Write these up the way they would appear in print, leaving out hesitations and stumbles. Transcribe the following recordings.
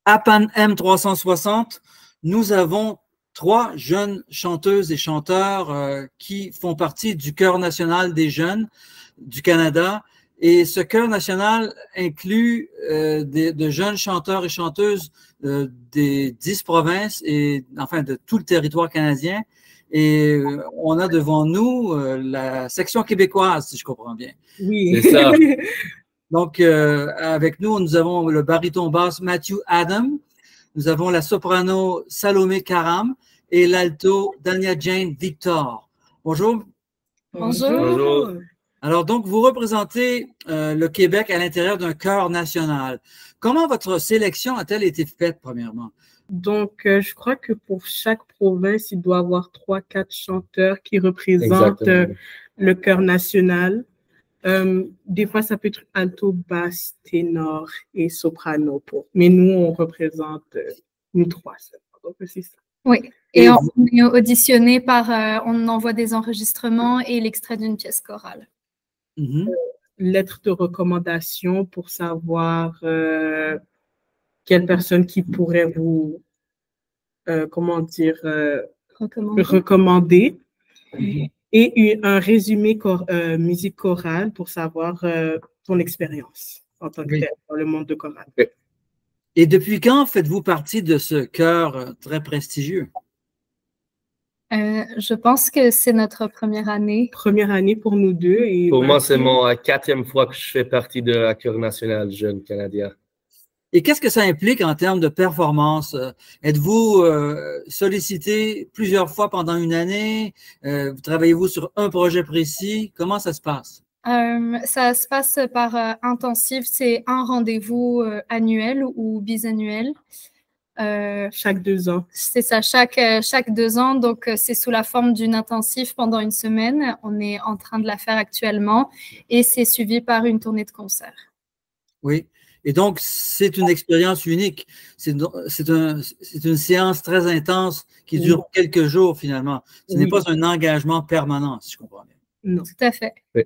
À Pan M360, nous avons 3 jeunes chanteuses et chanteurs qui font partie du Chœur national des jeunes du Canada. Et ce chœur national inclut de jeunes chanteurs et chanteuses des 10 provinces et enfin de tout le territoire canadien. Et on a devant nous la section québécoise, si je comprends bien. Oui, c'est ça. Donc, avec nous, nous avons le baryton basse Matthew Adam, nous avons la soprano Salomé Karam et l'alto Dania Jane Victor. Bonjour. Bonjour. Bonjour. Alors, donc, vous représentez le Québec à l'intérieur d'un chœur national. Comment votre sélection a-t-elle été faite, premièrement? Donc, je crois que pour chaque province, il doit y avoir 3-4 chanteurs qui représentent le chœur national. Des fois, ça peut être alto, basse, ténor et soprano. Mais nous, on représente nous 3. Donc, c'est ça. Oui, et on est auditionné par, on envoie des enregistrements et l'extrait d'une pièce chorale. Lettre de recommandation pour savoir quelle personne qui pourrait vous, comment dire, recommander. Et un résumé musique chorale pour savoir ton expérience en tant que tel dans le monde de chorale. Et depuis quand faites-vous partie de ce chœur très prestigieux? Je pense que c'est notre première année. Première année pour nous deux. Et pour moi, c'est mon 4e fois que je fais partie de la Chœur national jeune canadien. Et qu'est-ce que ça implique en termes de performance? Êtes-vous sollicité plusieurs fois pendant une année? Travaillez-vous sur un projet précis? Comment ça se passe? Ça se passe par intensif. C'est un rendez-vous annuel ou bisannuel. Chaque 2 ans. C'est ça, chaque 2 ans. Donc, c'est sous la forme d'une intensive pendant une semaine. On est en train de la faire actuellement et c'est suivi par une tournée de concerts. Oui. Et donc, c'est une expérience unique. C'est une séance très intense qui dure quelques jours, finalement. Ce n'est pas un engagement permanent, si je comprends bien. Non. Tout à fait. Oui.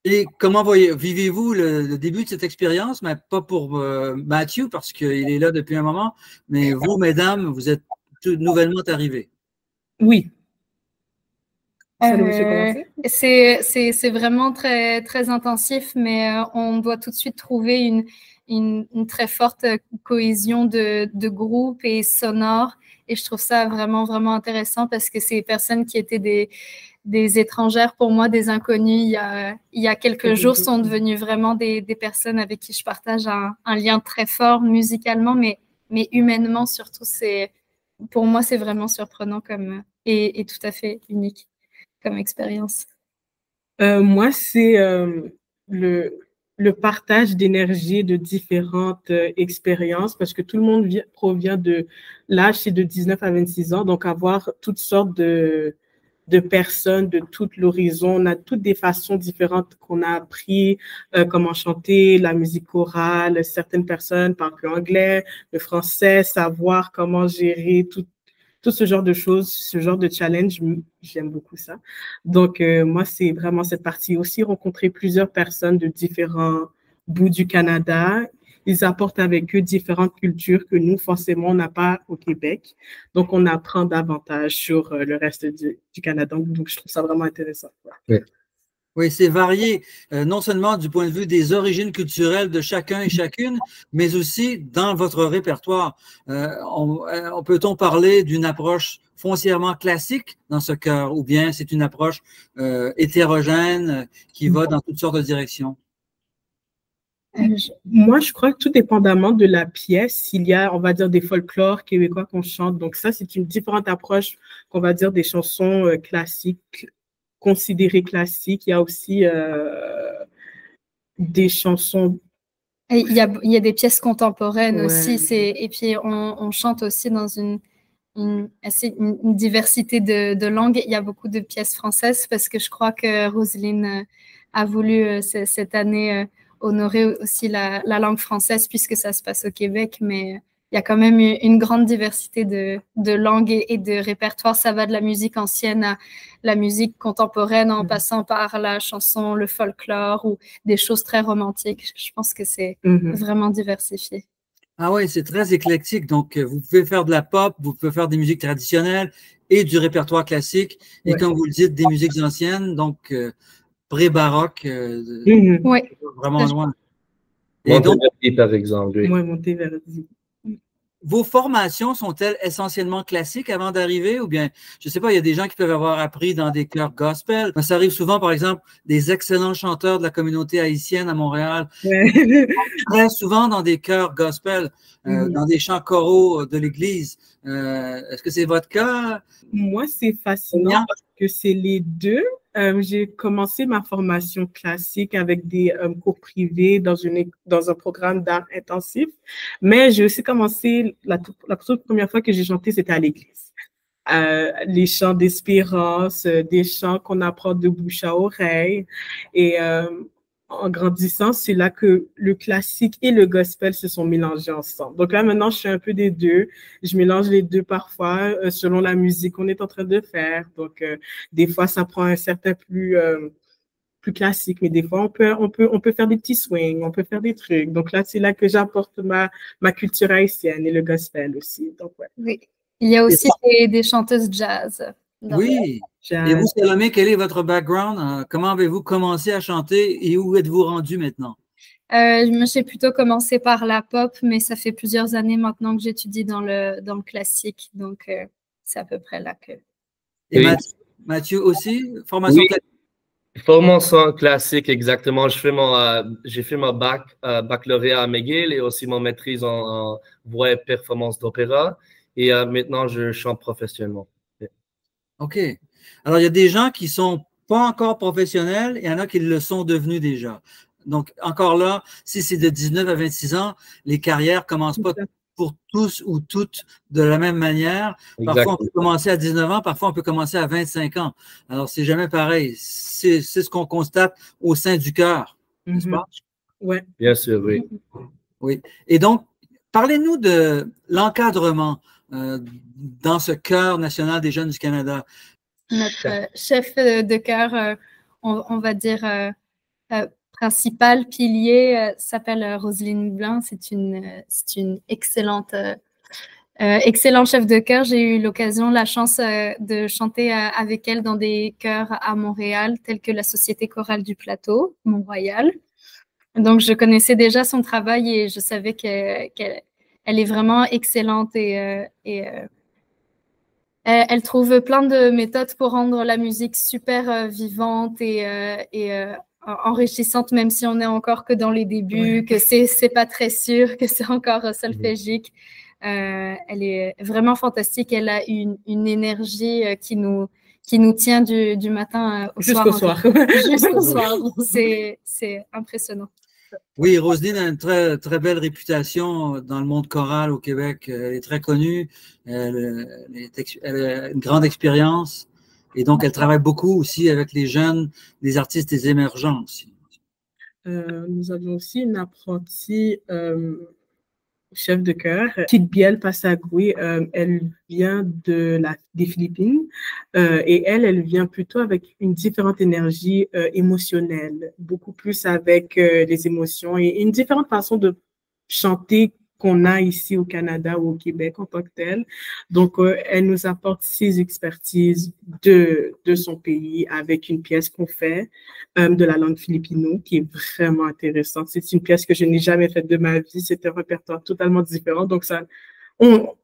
Et comment vivez-vous le début de cette expérience? Mais pas pour Matthew, parce qu'il est là depuis un moment, mais vous, mesdames, vous êtes nouvellement arrivées. Oui. C'est vraiment très, très intensif, mais on doit tout de suite trouver une très forte cohésion de groupe et sonore. Et je trouve ça vraiment, vraiment intéressant parce que ces personnes qui étaient des étrangères pour moi, des inconnus, il y a quelques jours, sont devenues vraiment des personnes avec qui je partage un lien très fort musicalement, mais humainement surtout. Pour moi, c'est vraiment surprenant et tout à fait unique comme expérience. Moi, c'est le partage d'énergie de différentes expériences parce que tout le monde provient de l'âge, c'est de 19 à 26 ans, donc avoir toutes sortes de personnes de tout l'horizon. On a toutes des façons différentes qu'on a appris, comment chanter, la musique chorale. Certaines personnes parlent l'anglais, le français, savoir comment gérer tout ce genre de choses, ce genre de challenge, j'aime beaucoup ça. Donc, moi, c'est vraiment cette partie. Aussi, rencontrer plusieurs personnes de différents bouts du Canada. Ils apportent avec eux différentes cultures que nous, forcément, on n'a pas au Québec. Donc, on apprend davantage sur le reste du Canada. Donc, je trouve ça vraiment intéressant. Oui. Oui, c'est varié, non seulement du point de vue des origines culturelles de chacun et chacune, mais aussi dans votre répertoire. Peut-on parler d'une approche foncièrement classique dans ce chœur, ou bien c'est une approche hétérogène qui va dans toutes sortes de directions? Moi, je crois que tout dépendamment de la pièce, il y a, on va dire, des folklores québécois qu'on chante. Donc ça, c'est une différente approche qu'on va dire des chansons classiques, considérées classiques. Il y a aussi des chansons. Il y a des pièces contemporaines aussi. Et puis, on chante aussi dans une diversité de langues. Il y a beaucoup de pièces françaises parce que je crois que Roselyne a voulu cette année honorer aussi la langue française puisque ça se passe au Québec, mais il y a quand même une grande diversité de langues et de répertoires. Ça va de la musique ancienne à la musique contemporaine en passant par la chanson, le folklore ou des choses très romantiques. Je pense que c'est vraiment diversifié. Ah oui, c'est très éclectique. Donc, vous pouvez faire de la pop, vous pouvez faire des musiques traditionnelles et du répertoire classique. Et Ouais. comme vous le dites, des musiques anciennes, donc pré-baroque, Oui. vraiment loin. Et donc, Monteverdi, par exemple, oui. Moi, Monteverdi. vos formations sont-elles essentiellement classiques avant d'arriver ou bien, je ne sais pas, il y a des gens qui peuvent avoir appris dans des chœurs gospel. Ça arrive souvent, par exemple, des excellents chanteurs de la communauté haïtienne à Montréal, Ouais. très souvent dans des chœurs gospel, dans des chants choraux de l'Église. Est-ce que c'est votre cas? Moi, c'est fascinant parce que c'est les deux. J'ai commencé ma formation classique avec des cours privés dans un programme d'art intensif, mais j'ai aussi commencé, la toute première fois que j'ai chanté, c'était à l'église. Les chants d'espérance, des chants qu'on apprend de bouche à oreille. Et en grandissant, c'est là que le classique et le gospel se sont mélangés ensemble. Donc là, maintenant, je suis un peu des deux. Je mélange les deux parfois selon la musique qu'on est en train de faire. Donc, des fois, ça prend un certain plus classique, mais des fois, on peut faire des petits swings, on peut faire des trucs. Donc là, c'est là que j'apporte ma culture haïtienne et le gospel aussi. Donc, ouais. Oui. Il y a aussi des chanteuses jazz. Oui. Et vous, Salomé, quel est votre background? Comment avez-vous commencé à chanter et où êtes-vous rendu maintenant? J'ai plutôt commencé par la pop, mais ça fait plusieurs années maintenant que j'étudie dans le classique. Donc, c'est à peu près là que... Et Oui. Mathieu aussi? Formation Oui. classique? Formation classique, exactement. J'ai fait mon baccalauréat à McGill et aussi mon maîtrise en voix et performance d'opéra. Et maintenant, je chante professionnellement. OK. Alors, il y a des gens qui ne sont pas encore professionnels et il y en a qui le sont devenus déjà. Donc, encore là, si c'est de 19 à 26 ans, les carrières ne commencent pas pour tous ou toutes de la même manière. Parfois, on peut commencer à 19 ans, parfois, on peut commencer à 25 ans. Alors, c'est jamais pareil. C'est ce qu'on constate au sein du cœur, n'est-ce pas? Oui. Bien sûr, oui. Oui. Et donc, parlez-nous de l'encadrement dans ce chœur national des jeunes du Canada. Notre chef de chœur, on va dire principal pilier, s'appelle Roselyne Blanc. C'est une excellente chef de chœur. J'ai eu la chance de chanter avec elle dans des chœurs à Montréal, tels que la Société chorale du Plateau, Mont-Royal. Donc, je connaissais déjà son travail et je savais qu'elle est vraiment excellente et elle trouve plein de méthodes pour rendre la musique super vivante et enrichissante, même si on n'est encore que dans les débuts, que c'est pas très sûr, que c'est encore solfégique. Elle est vraiment fantastique. Elle a une énergie qui nous tient du matin au soir. Jusqu'au soir. Jusqu'au soir. C'est impressionnant. Oui, Roselyne a une très, très belle réputation dans le monde choral au Québec. Elle est très connue. Elle a une grande expérience. Et donc, elle travaille beaucoup aussi avec les jeunes, les artistes, les émergents aussi. Nous avons aussi une apprentie chef de chœur, Kit Biel Passagoui. Elle vient des Philippines et elle vient plutôt avec une différente énergie émotionnelle, beaucoup plus avec les émotions et une différente façon de chanter qu'on a ici au Canada ou au Québec en tant que tel. Donc, elle nous apporte ses expertises de son pays avec une pièce qu'on fait de la langue philippino qui est vraiment intéressante. C'est une pièce que je n'ai jamais faite de ma vie. C'est un répertoire totalement différent. Donc, on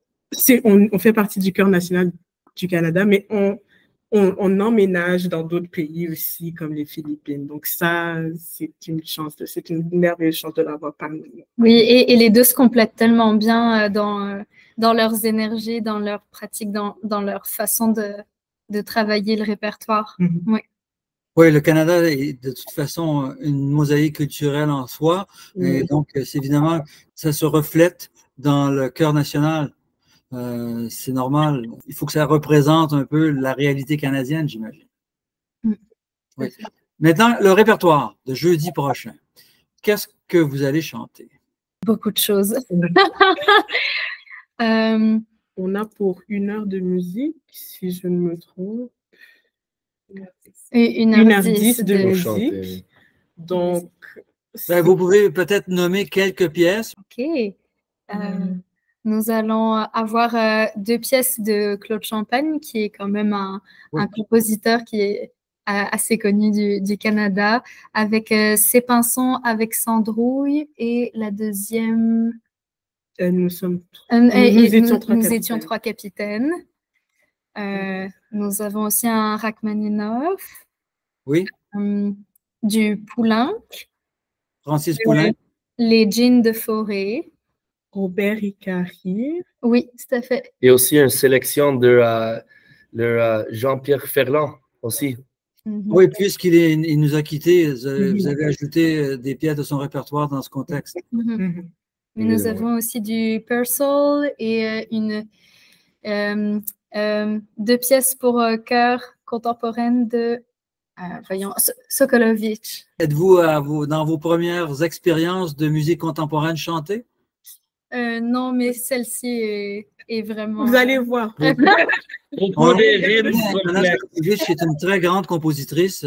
fait partie du chœur national du Canada, mais on emménage dans d'autres pays aussi, comme les Philippines. Donc ça, c'est une merveilleuse chance de l'avoir parmi nous. Oui, et les deux se complètent tellement bien dans leurs énergies, dans leur pratique, dans leur façon de travailler le répertoire. Mm-hmm. Oui. Oui, le Canada est de toute façon une mosaïque culturelle en soi. Et donc, c'est évidemment, ça se reflète dans le chœur national. C'est normal. Il faut que ça représente un peu la réalité canadienne, j'imagine. Oui. Maintenant, le répertoire de jeudi prochain. Qu'est-ce que vous allez chanter? Beaucoup de choses. On a pour 1 heure de musique, si je ne me trompe. 1h10 de musique. Donc, vous pouvez peut-être nommer quelques pièces. OK. Nous allons avoir 2 pièces de Claude Champagne, qui est quand même un compositeur qui est assez connu du Canada, avec Ses Pinsons avec Sandrouille, et la deuxième... Nous étions 3 capitaines. Nous avons aussi un Rachmaninoff. Oui. Du Poulenc. Francis Poulenc. Les Jeans de Forêt. Robert Ricari. Oui, tout à fait. Et aussi une sélection de Jean-Pierre Ferland aussi. Oui, puisqu'il nous a quittés, vous avez ajouté des pièces de son répertoire dans ce contexte. Mais nous avons aussi du Purcell et 2 pièces pour chœur contemporaine de Sokolovitch. Êtes-vous dans vos premières expériences de musique contemporaine chantée? Non, mais celle-ci est vraiment... Vous allez voir. Sokolovitch est une très grande compositrice.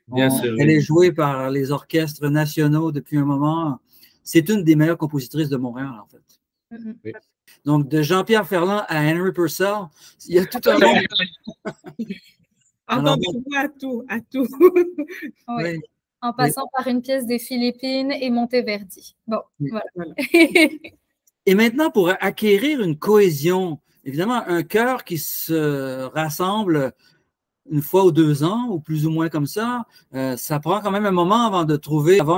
Bien sûr. Elle est jouée par les orchestres nationaux depuis un moment. C'est une des meilleures compositrices de Montréal, en fait. Oui. Donc, de Jean-Pierre Ferland à Henry Purcell, il y a tout un monde. À tout. Oui. En passant par une pièce des Philippines et Monteverdi. Bon, voilà. Et maintenant, pour acquérir une cohésion, évidemment, un chœur qui se rassemble une fois ou 2 ans, ou plus ou moins comme ça, ça prend quand même un moment avant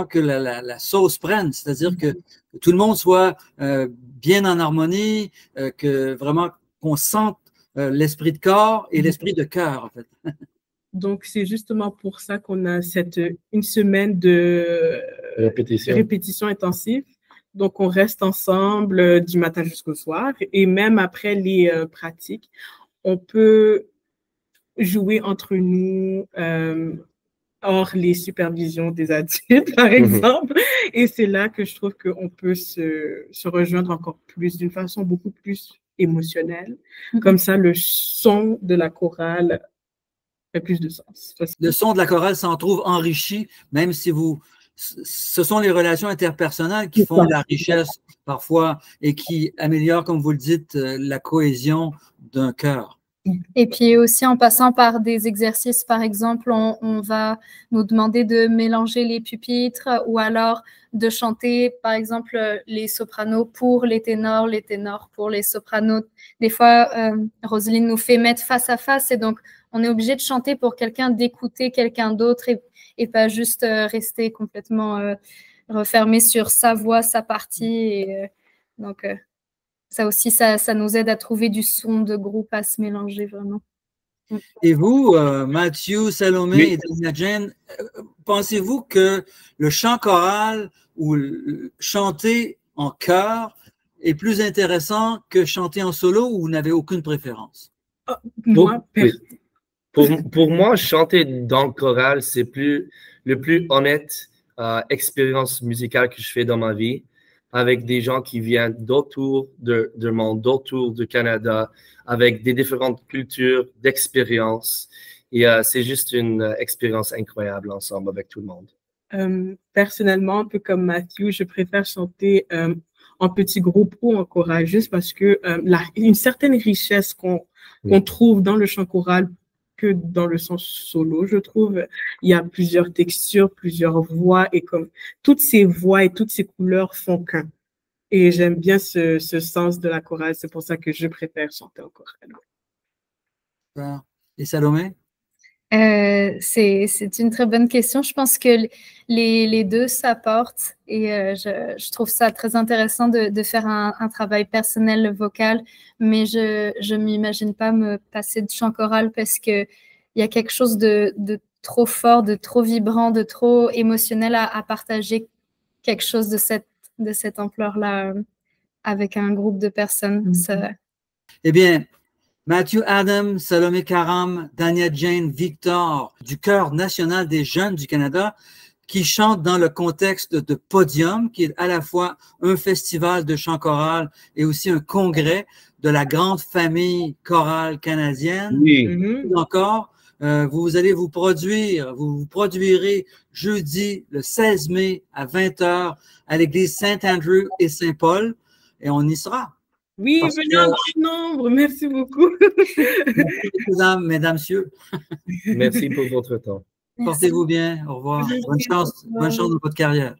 que la sauce prenne, c'est-à-dire que tout le monde soit bien en harmonie, que vraiment qu'on sente l'esprit de corps et l'esprit de cœur, en fait. Donc, c'est justement pour ça qu'on a une semaine de répétition intensive. Donc, on reste ensemble du matin jusqu'au soir. Et même après les pratiques, on peut jouer entre nous hors les supervisions des adultes, par exemple. Et c'est là que je trouve qu'on peut se rejoindre encore plus, d'une façon beaucoup plus émotionnelle. Comme ça, le son de la chorale fait plus de sens. Le son de la chorale s'en trouve enrichi, même si ce sont les relations interpersonnelles qui font la richesse parfois et qui améliorent, comme vous le dites, la cohésion d'un chœur. Et puis aussi en passant par des exercices, par exemple, on va nous demander de mélanger les pupitres ou alors de chanter, par exemple, les sopranos pour les ténors pour les sopranos. Des fois, Roselyne nous fait mettre face à face et donc on est obligé de chanter pour d'écouter quelqu'un d'autre et pas juste rester complètement refermé sur sa voix, sa partie. Donc, ça aussi, ça nous aide à trouver du son de groupe, à se mélanger vraiment. Et vous, Mathieu, Salomé et Dania Jane, pensez-vous que le chant choral ou chanter en chœur est plus intéressant que chanter en solo ou vous n'avez aucune préférence? Pour moi, chanter dans le choral, c'est le plus honnête expérience musicale que je fais dans ma vie, avec des gens qui viennent d'autour du monde, d'autour du Canada, avec des différentes cultures, d'expériences. Et c'est juste une expérience incroyable ensemble avec tout le monde. Personnellement, un peu comme Mathieu, je préfère chanter en petit groupe ou en choral, juste parce que une certaine richesse qu'on trouve dans le chant choral que dans le sens solo, je trouve. Il y a plusieurs textures, plusieurs voix, et comme toutes ces voix et toutes ces couleurs font qu'un. Et j'aime bien ce sens de la chorale, c'est pour ça que je préfère chanter en chorale. Et Salomé? C'est une très bonne question. Je pense que les deux s'apportent et je trouve ça très intéressant de faire un travail personnel vocal, mais je ne m'imagine pas me passer de chant choral parce qu'il y a quelque chose de trop fort, de trop vibrant, de trop émotionnel à partager quelque chose de cette ampleur-là avec un groupe de personnes. Eh bien, Matthew Adams, Salomé Karam, Dania Jane, Victor, du Chœur national des jeunes du Canada, qui chantent dans le contexte de Podium, qui est à la fois un festival de chant choral et aussi un congrès de la grande famille chorale canadienne. Oui. Encore, vous allez vous produirez jeudi le 16 mai à 20h à l'église Saint-Andrew et Saint-Paul. et on y sera. Oui, venez en grand nombre. Merci beaucoup. Mesdames, messieurs. Merci pour votre temps. Portez-vous bien. Au revoir. Bonne chance dans votre carrière.